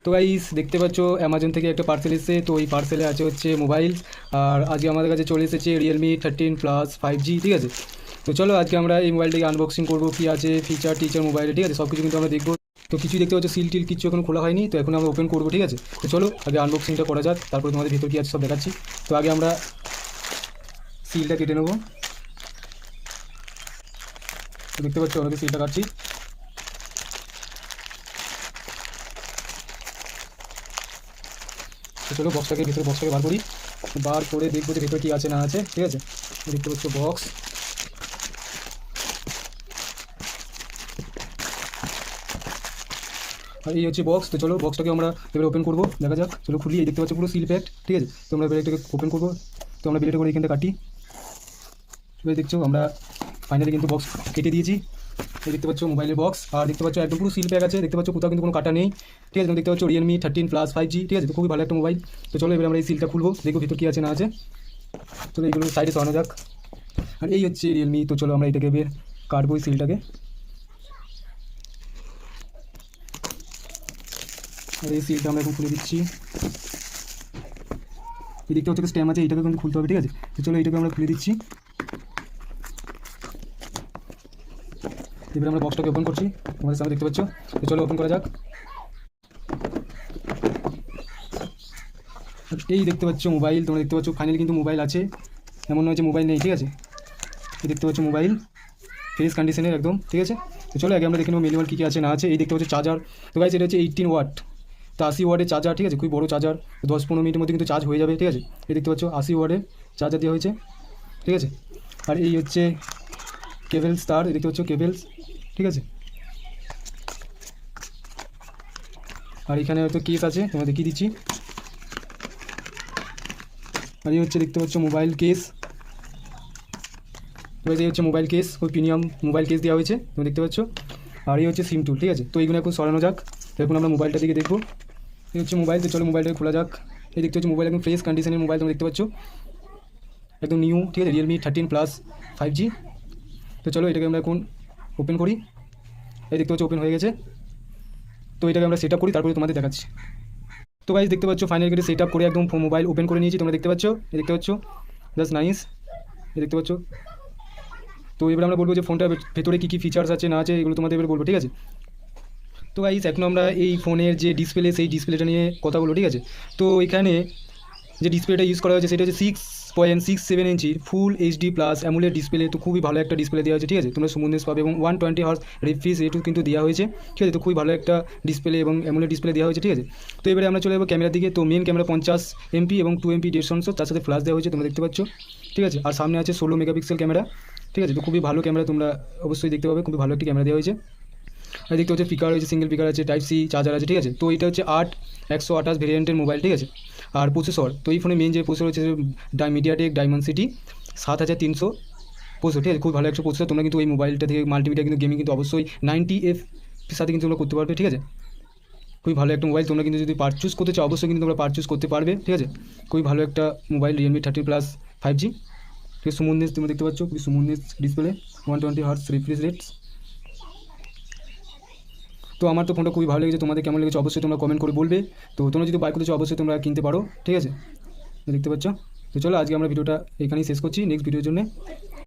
তো গাইস দেখতে পাচ্ছ অ্যামাজন থেকে একটা পার্সেল এসেছে। তো এই পার্সেলে আছে হচ্ছে মোবাইল। আর আজকে আমাদের কাছে চলে এসেছে Realme 13 Plus 5G, ঠিক আছে। তো চলো আজকে আমরা এই মোবাইলটাকে আনবক্সিং করবো, কী আছে ফিচার টিচার মোবাইলে, ঠিক আছে, সব কিছু কিন্তু আমরা দেখবো। তো কিছুই দেখতে পাচ্ছ, সিল টিল কিছু এখন খোলা হয়নি, তো এখন আমরা ওপেন করবো, ঠিক আছে। তো চলো আগে আনবক্সিংটা করা যাক, তারপরে তোমাদের ভিতর কী আছে সব দেখাচ্ছি। তো আগে আমরা সিলটা কেটে নেবো। তো দেখতে পাচ্ছ আমাদের সিলটা কাটছি। তো চলো বক্সটাকে বার করি, বার করে দেখবো যে ভেতরে কী আছে না আছে, ঠিক আছে। দেখতে পাচ্ছ বক্স, আর এই হচ্ছে বক্স। তো চলো বক্সটাকে আমরা এবারে ওপেন করবো, দেখা যাক। চলো খুলি, এই দেখতে পাচ্ছ পুরো সিল প্যাক, ঠিক আছে। তো আমরা এবারে এটাকে ওপেন করবো। তো আমরা বিলেটে করে এখানটা কাটি। এবারে দেখছো আমরা ফাইনালি কিন্তু বক্স কেটে দিয়েছি। এই দেখতে পাচ্ছ মোবাইলের বক্স, আর দেখতে পাচ্ছ একদম পুরো সিল প্যাক আছে, দেখতে পাচ্ছ কোথাও কিন্তু কোনো কাটা নেই, ঠিক আছে। দেখতে পাচ্ছ Realme 13 Plus 5G, ঠিক আছে। তো খুবই ভালো একটা মোবাইল। তো চলো এবারে আমরা এই সিলটা খুলবো, দেখবো ভিতর কী আছে না আছে। চলো এইগুলো সাইডে সরানো যাক। আর এই হচ্ছে রিয়েলমি। তো চলো আমরা এটাকে বের কাটবো এই সিলটাকে। আর এই সিলটা আমরা এখন খুলে দিচ্ছি। এই দিকটা হচ্ছে স্ট্যাম্প আছে, এইটাকে কিন্তু খুলতে হবে, ঠিক আছে। তো চলো এইটাকে আমরা খুলে দিচ্ছি। এবারে আমরা বক্সটাকে ওপেন করছি, তোমাদের সামনে দেখতে পাচ্ছ। তো চলো ওপেন করা যাক। এই দেখতে পাচ্ছ মোবাইল, তোমরা দেখতে পাচ্ছ ফাইনালি কিন্তু মোবাইল আছে, এমন নয় যে মোবাইল নেই, ঠিক আছে। এই দেখতে পাচ্ছ মোবাইল ফ্রেশ কন্ডিশনের একদম, ঠিক আছে। তো চলো আগে আমরা দেখে নেবো ম্যানুয়াল কী কী আছে না আছে। এই দেখতে পাচ্ছ চার্জার। তো গাইস এটা হচ্ছে 18 ওয়াট, তো 80 ওয়ার্ডের চার্জার, ঠিক আছে। খুবই বড় চার্জার, 10-15 মিনিটের মধ্যে কিন্তু চার্জ হয়ে যাবে, ঠিক আছে। এই দেখতে পাচ্ছ 80 ওয়ার্ডের চার্জার দেওয়া হয়েছে, ঠিক আছে। আর এই হচ্ছে কেবেলস তার, এই দেখতে পাচ্ছ কেবেলস, ঠিক আছে। আর এখানে হয়তো কেস আছে, তোমাদের দেখিয়ে দিচ্ছি। আর এই হচ্ছে দেখতে পাচ্ছ মোবাইল কেস। এবার এই হচ্ছে মোবাইল কেস, ওই প্রিমিয়াম মোবাইল কেস দেওয়া হয়েছে, তুমি দেখতে পাচ্ছ। আর এই হচ্ছে সিম টুল, ঠিক আছে। তো এইগুলো এখন সরানো যাক। এখন আমরা মোবাইলটা দিকে দেখবো। এই হচ্ছে মোবাইল। তো চলো মোবাইলটা খোলা যাক। এই দেখতে হচ্ছে মোবাইল একদম ফ্রেশ কন্ডিশনের মোবাইল, তুমি দেখতে পাচ্ছ একদম নিউ, ঠিক আছে। Realme 13 Plus 5G। তো চলো এটাকে আমরা এখন ওপেন করি। এই দেখতে পাচ্ছ ওপেন হয়ে গেছে। তো এটাকে আমরা সেট আপ করি, তারপরে তোমাদের দেখাচ্ছি। তো গাইজ দেখতে পাচ্ছ ফাইনাল করে সেট আপ করে একদম মোবাইল ওপেন করে নিয়েছি, তোমরা দেখতে পাচ্ছ। এই দেখতে পাচ্ছ জাস্ট নাইস, এই দেখতে পাচ্ছ। তো এবার আমরা বলবো যে ফোনটার ভেতরে কী কী ফিচার্স আছে না আছে, এগুলো তোমাদের এবার বলবো, ঠিক আছে। তো গাইজ এখন আমরা এই ফোনের যে ডিসপ্লে, সেই ডিসপ্লেটা নিয়ে কথা বলবো, ঠিক আছে। তো এখানে যে ডিসপ্লেটা ইউজ করা হয়েছে সেটা হচ্ছে 6.67 ইঞ্চির full HD plus AMOLED display. তো খুবই ভালো একটা ডিসপ্লে দেওয়া হয়েছে, ঠিক আছে। তোমরা স্মুথনেস পাবে এবং 120 হার্জ রিফ্রেশ রেটও কিন্তু দেওয়া হয়েছে, ঠিক আছে। তো খুবই ভালো একটা ডিসপ্লে এবং অ্যামোলেড ডিসপ্লে দেওয়া হয়েছে, ঠিক আছে। তো এবারে আমরা চলে যাবো ক্যামেরার দিকে। তো মেন ক্যামেরা 50 এমপি এবং 2 এমপি ডেড সেন্সর, তার সাথে ফ্ল্যাশ দেওয়া হয়েছে, তোমরা দেখতে পাচ্ছ, ঠিক আছে। আর সামনে আছে 16 মেগাপিক্সেল ক্যামেরা, ঠিক আছে। তো খুবই ভালো ক্যামেরা, তোমরা অবশ্যই দেখতে পাবে, খুবই ভালো একটি ক্যামেরা দেওয়া হয়েছে। আর দেখতে হচ্ছে স্পিকার হয়েছে, সিঙ্গেল স্পিকার আছে, টাইপ সি চার্জার আছে, ঠিক আছে। তো এটা হচ্ছে 128 ভেরিয়েন্টের মোবাইল, ঠিক আছে। আর প্রসেসর, তো এই ফোনে মেন যে প্রসেসর হচ্ছে মিডিয়াটেক ডায়মন্ডসিটি 7365, ঠিক আছে। খুব ভালো একটা প্রসেসর। তোমরা কিন্তু এই মোবাইলটা থেকে মাল্টিমিডিয়া কিন্তু গেমিং কিন্তু অবশ্যই 90F সাথে কিন্তু তোমরা করতে পারবে, ঠিক আছে। খুবই ভালো একটা মোবাইল। তোমরা কিন্তু যদি পারচুজ করতে চাও অবশ্যই কিন্তু তোমরা পারচুজ করতে পারবে, ঠিক আছে। খুবই ভালো একটা মোবাইল Realme 13 Plus 5G, ঠিক আছে। স্মুথনেস তোমরা দেখতে পাচ্ছ, খুবই smoothness display, 120 hertz refresh rate. তো আমার তো ফোনটা খুবই ভালো লেগেছে, তোমাদের কেমন লেগেছে অবশ্যই তোমরা কমেন্ট করে বলবে। তো তোমরা যদি বাই করতে চাও অবশ্যই তোমরা কিনতে পারো, ঠিক আছে। দেখতে পাচ্ছ। তো চলো আজকে আমরা ভিডিওটা এখানেই শেষ করছি, নেক্সট ভিডিওর জন্য।